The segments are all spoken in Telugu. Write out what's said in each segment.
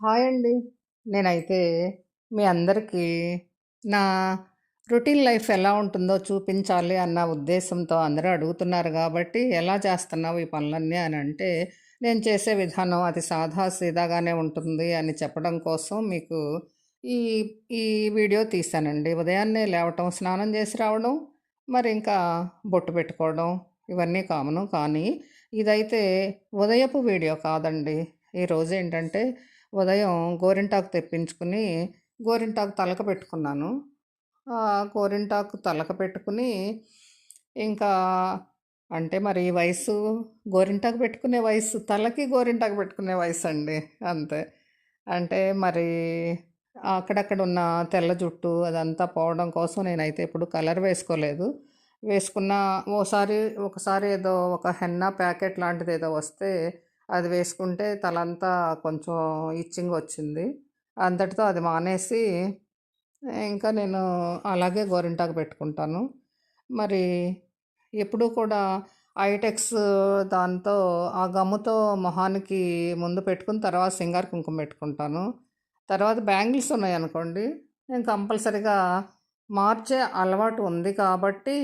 హాయ్ అండి. నేనైతే మీ అందరికీ నా రొటీన్ లైఫ్ ఎలా ఉంటుందో చూపించాలి అన్న ఉద్దేశంతో అందరూ అడుగుతున్నారు గాబట్టి, ఎలా చేస్తున్నావు ఈ పనులన్నీ అనంటే, నేను చేసే విధానం అది సాదా సీదాగానే ఉంటుంది అని చెప్పడం కోసం మీకు ఈ ఈ వీడియో తీశానండి. ఉదయాన్నే లేవటం, స్నానం చేసి రావడం, మరి ఇంకా బొట్టు పెట్టుకోవడం ఇవన్నీ కామను. కానీ ఇదైతే ఉదయపు వీడియో కాదండి. ఈరోజేంటంటే ఉదయం గోరింటాకు తెప్పించుకుని, గోరింటాకు తలక పెట్టుకున్నాను. గోరింటాకు తలక పెట్టుకుని, ఇంకా అంటే మరి ఈ వయసు గోరింటాకు పెట్టుకునే వయసు, తలకి గోరింటాకు పెట్టుకునే వయసండి. అంతే. అంటే మరి అక్కడక్కడ ఉన్న తెల్ల జుట్టు అదంతా పోవడం కోసం నేనైతే ఎప్పుడు కలర్ వేసుకోలేదు. వేసుకున్న ఒకసారి ఏదో ఒక హెన్నా ప్యాకెట్ లాంటిదేదో వస్తే అది వేసుకుంటే తలంతా కొంచెం ఇచ్చింగ్ వచ్చింది. అంతటితో అది మానేసి ఇంకా నేను అలాగే గోరింటాకు పెట్టుకుంటాను. మరి ఎప్పుడూ కూడా ఐటెక్స్ దాంతో ఆ గమ్ముతో మొహానికి ముందు పెట్టుకుని తర్వాత సింగార కుంకుమ పెట్టుకుంటాను. తర్వాత బ్యాంగిల్స్ ఉన్నాయనుకోండి, నేను కంపల్సరీగా మార్చే అలవాటు ఉంది కాబట్టి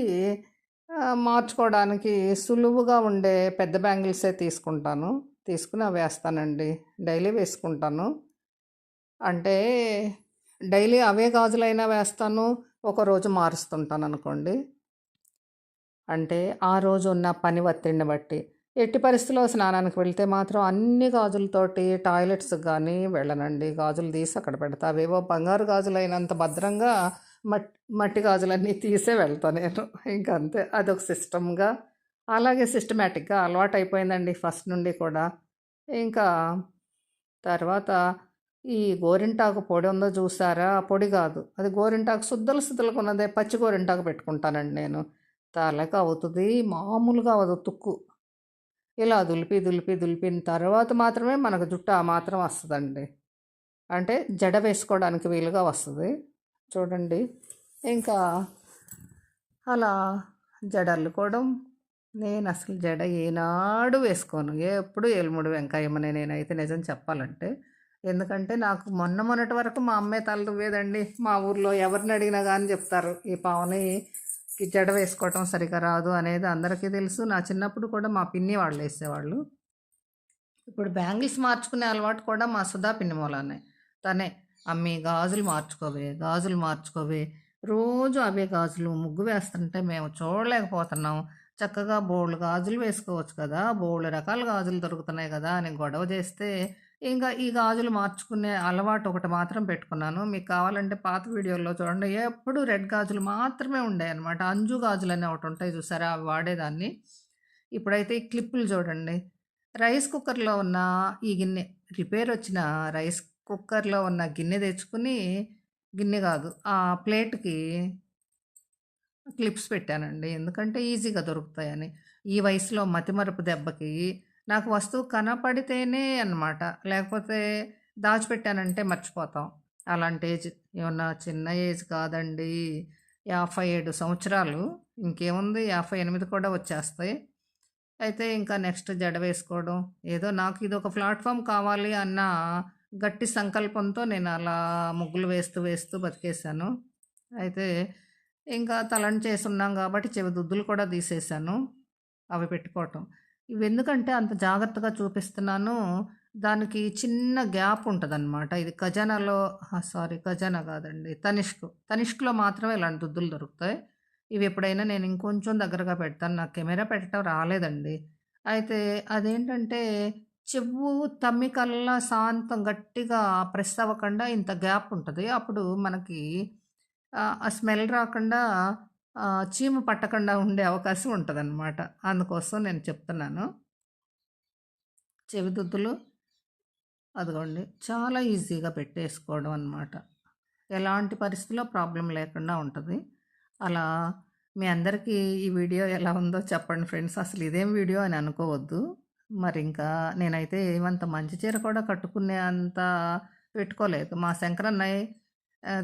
మార్చుకోవడానికి సులువుగా ఉండే పెద్ద బ్యాంగిల్సే తీసుకుంటాను. తీసుకుని అవి వేస్తానండి. డైలీ వేసుకుంటాను. అంటే డైలీ అవే గాజులైనా వేస్తాను. ఒకరోజు మారుస్తుంటాననుకోండి. అంటే ఆ రోజు ఉన్న పని ఒత్తిడిని బట్టి. ఎట్టి పరిస్థితిలో స్నానానికి వెళ్తే మాత్రం అన్ని గాజులతోటి టాయిలెట్స్‌కి గానీ వెళ్ళనండి. గాజులు తీసి అక్కడ పెడతా. అవేవో బంగారు గాజులైనంత భద్రంగా మట్ మట్టి గాజులన్నీ తీసే వెళ్తా నేను. ఇంకంతే. అదొక సిస్టమ్‌గా అలాగే సిస్టమాటిక్‌గా అలవాటయిపోయిందండి ఫస్ట్ నుండి కూడా. ఇంకా తర్వాత ఈ గోరింటాకు పొడి ఉందో చూసారా? పొడి కాదు. అది గోరింటాకు సుద్దలు సుద్దలుగా ఉన్నదే పచ్చి గోరింటాకు పెట్టుకుంటానండి నేను. తలకి అవుతది. మామూలుగా అవ్వదు తుక్కు. ఇలా దులిపిన తర్వాత మాత్రమే మనకు జుట్టు ఆ మాత్రం వస్తదండి. అంటే జడ వేసుకోవడానికి వీలుగా వస్తది. చూడండి. ఇంకా అలా జడ అల్లుకోవడం. నేనసలు జడ ఏనాడు వేసుకోను. ఎప్పుడు ఏలుముడి వెంకాయమ్మనే నేనైతే నిజం చెప్పాలంటే. ఎందుకంటే నాకు మొన్నటి వరకు మా అమ్మే తల దువ్వేదండి. మా ఊర్లో ఎవరిని అడిగినా గానీ చెప్తారు. ఈ పావనికి జడ వేసుకోవటం సరిగ్గా రాదు అనేది అందరికీ తెలుసు. నా చిన్నప్పుడు కూడా మా పిన్ని వాళ్ళు ఏసేవాళ్ళు. ఇప్పుడు బ్యాంగిల్స్ మార్చుకునే అలవాటు కూడా మా సుధా పిన్ని మూలానే. తనే "అమ్మీ గాజులు మార్చుకోవే, గాజులు మార్చుకోవే." రోజు అవే గాజులు ముగ్గు వేస్తుంటే మేము చూడలేకపోతున్నాం. చక్కగా బోలెడు గాజులు వేసుకోవచ్చు కదా! బోలెడు రకాల గాజులు దొరుకుతున్నాయి కదా! అని గొడవ చేస్తే, ఇంకా ఈ గాజులు మార్చుకునే అలవాటు ఒకటి మాత్రం పెట్టుకున్నాను. మీకు కావాలంటే పాత వీడియోల్లో చూడండి. ఎప్పుడు రెడ్ గాజులు మాత్రమే ఉండేయన్నమాట. అంజు గాజులని ఒకటి ఉంటాయి చూసారా? అవి వాడేదాన్ని. ఇప్పుడైతే ఈ క్లిప్పులు చూడండి. రైస్ కుక్కర్‌లో ఉన్న ఈ గిన్నె రిపేరొచ్చిన రైస్ కుక్కర్‌లో ఉన్న గిన్నె తెచ్చుకొని గిన్నె గాదు. ఆ ప్లేట్‌కి క్లిప్స్ పెట్టానండి. ఎందుకంటే ఈజీగా దొరుకుతాయని. ఈ వయసులో మతిమరుపు దెబ్బకి నాకు వస్తువు కనపడితేనే అన్నమాట. లేకపోతే దాచిపెట్టానంటే మర్చిపోతాం. అలాంటి ఏజ్. ఏమన్నా చిన్న ఏజ్ కాదండి. 57 సంవత్సరాలు. ఇంకేముంది 58 కూడా వచ్చేస్తాయి. అయితే ఇంకా నెక్స్ట్ జడ వేసుకోవడం. ఏదో నాకు ఇదొక ప్లాట్‌ఫార్మ్ కావాలి అన్న గట్టి సంకల్పంతో నేను అలా ముగ్గులు వేస్తూ బతికేసాను. అయితే ఇంకా తలంచేసున్నాం గాబట్టి చెవిదుద్దులు కూడా తీసేశాను. అవి పెట్టుకోవటం. ఇవెందుకంటే అంత జాగ్రత్తగా చూపిస్తున్నాను. దానికి చిన్న గ్యాప్ ఉంటదనమాట. ఇది ఖజానాలో సారీ ఖజానా కాదండి. తనిష్క్‌లో మాత్రమే ఇలాంటి దుద్దులు దొరుకుతాయి. ఇవెప్పుడైనా నేను ఇంకొంచెం దగ్గరగా పెడతాను. నాకు కెమెరా పెట్టడం రాలేదండి. అయితే అదేంటంటే చెవు తమ్మికల్లా సాంతం గట్టిగా ప్రెస్ అవ్వకుండా ఇంత గ్యాప్ ఉంటది. అప్పుడు మనకి ఆ స్మెల్ రాకుండా చీము పట్టకుండా ఉండే అవకాశం ఉంటదనమాట. అందుకోసం నేను చెప్తున్నాను. చెవిదుద్దులు అదిగోండి చాలా ఈజీగా పెట్టేసుకోవడం అనమాట. ఎలాంటి పరిస్థితిలో ప్రాబ్లమ్ లేకుండా ఉంటది. అలా మీ అందరికీ ఈ వీడియో ఎలా ఉందో చెప్పండి ఫ్రెండ్స్. అసలు ఇదేం వీడియో అని అనుకోవద్దు. మరింకా నేనైతే ఏమంత మంచి చీర కూడా కట్టుకునే అంత పెట్టుకోలేదు. మా శంకరన్నయ్య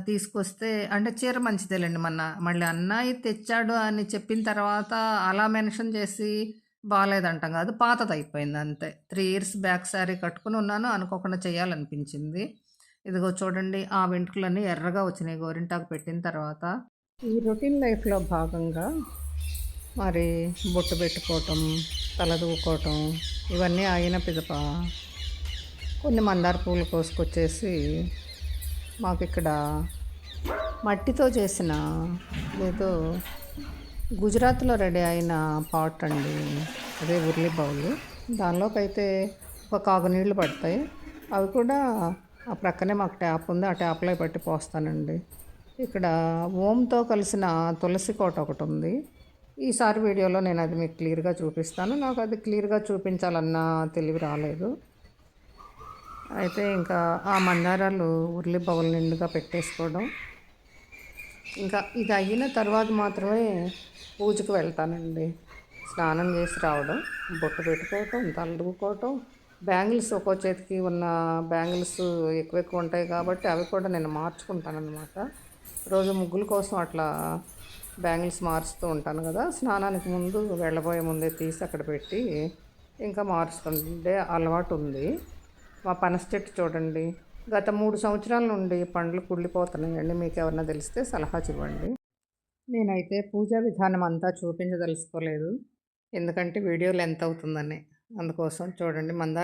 తీసుకొస్తే అంటే చీర మంచిదేలెండి. మళ్ళీ అన్నయ్య తెచ్చాడు అని చెప్పిన తర్వాత అలా మెన్షన్ చేసి బాలేదంటాం కాదు, పాతదయిపోయింది అంతే. 3 ఇయర్స్ బ్యాక్ శారీ కట్టుకొని ఉన్నాను. అనుకోకుండా చేయాలనిపించింది. ఇదిగో చూడండి, ఆ వెంట్రుకలన్నీ ఎర్రగా వచ్చినాయి గోరింటాకు పెట్టిన తర్వాత. ఈ రొటీన్ లైఫ్‌లో భాగంగా మరి బొట్టు పెట్టుకోవటం, తల దూకోవటం ఇవన్నీ అయిన పిదప కొన్ని మందార పూలు కోసుకొచ్చేసి మాకిక్కడ మట్టితో చేసిన ఏదో గుజరాత్‌లో రెడీ అయిన పాట్ అండి. అదే ఉర్లి బౌలు. దానిలోకైతే ఒక కాగు నీళ్ళు పడతాయి. అవి కూడా ఆ ప్రక్కనే మాకు ట్యాప్ ఉంది. ఆ ట్యాప్‌లో పట్టి పోస్తానండి. ఇక్కడ ఓంతో కలిసిన తులసి కోట ఒకటుంది. ఈసారి వీడియోలో నేను అది మీకు క్లియర్‌గా చూపిస్తాను. నాకు అది క్లియర్‌గా చూపించాలన్న తెలివి రాలేదు. అయితే ఇంకా ఆ మందారాలు ఉర్లి బౌల్ నిండుగా పెట్టేసుకోవడం. ఇంకా ఇది అయిన తర్వాత మాత్రమే పూజకి వెళ్తానండి. స్నానం చేసి రావడం, బొట్టు పెట్టుకోవటం, తల దూకోవటం, బ్యాంగిల్స్ ఒక్కో చేతికి ఉన్న బ్యాంగిల్స్ ఎక్కువ ఉంటాయి కాబట్టి అవి కూడా నేను మార్చుకుంటానన్నమాట. రోజు ముగ్గుల కోసం అట్లా బ్యాంగిల్స్ మారుస్తూ ఉంటాను కదా! స్నానానికి ముందు వెళ్ళబోయే ముందే తీసి అక్కడ పెట్టి ఇంకా మార్చుకుండే అలవాటు ఉంది. మా పనస చెట్టు చూడండి, గత 3 సంవత్సరాల నుండి పండ్లు కుళ్ళిపోతున్నాయండి. మీకెవరన్నా తెలిస్తే సలహా ఇవ్వండి. నేనైతే పూజా విధానం అంతా చూపించదలుచుకోలేదు. ఎందుకంటే వీడియో లెంత్ అవుతుందని. అందుకోసం చూడండి, మందార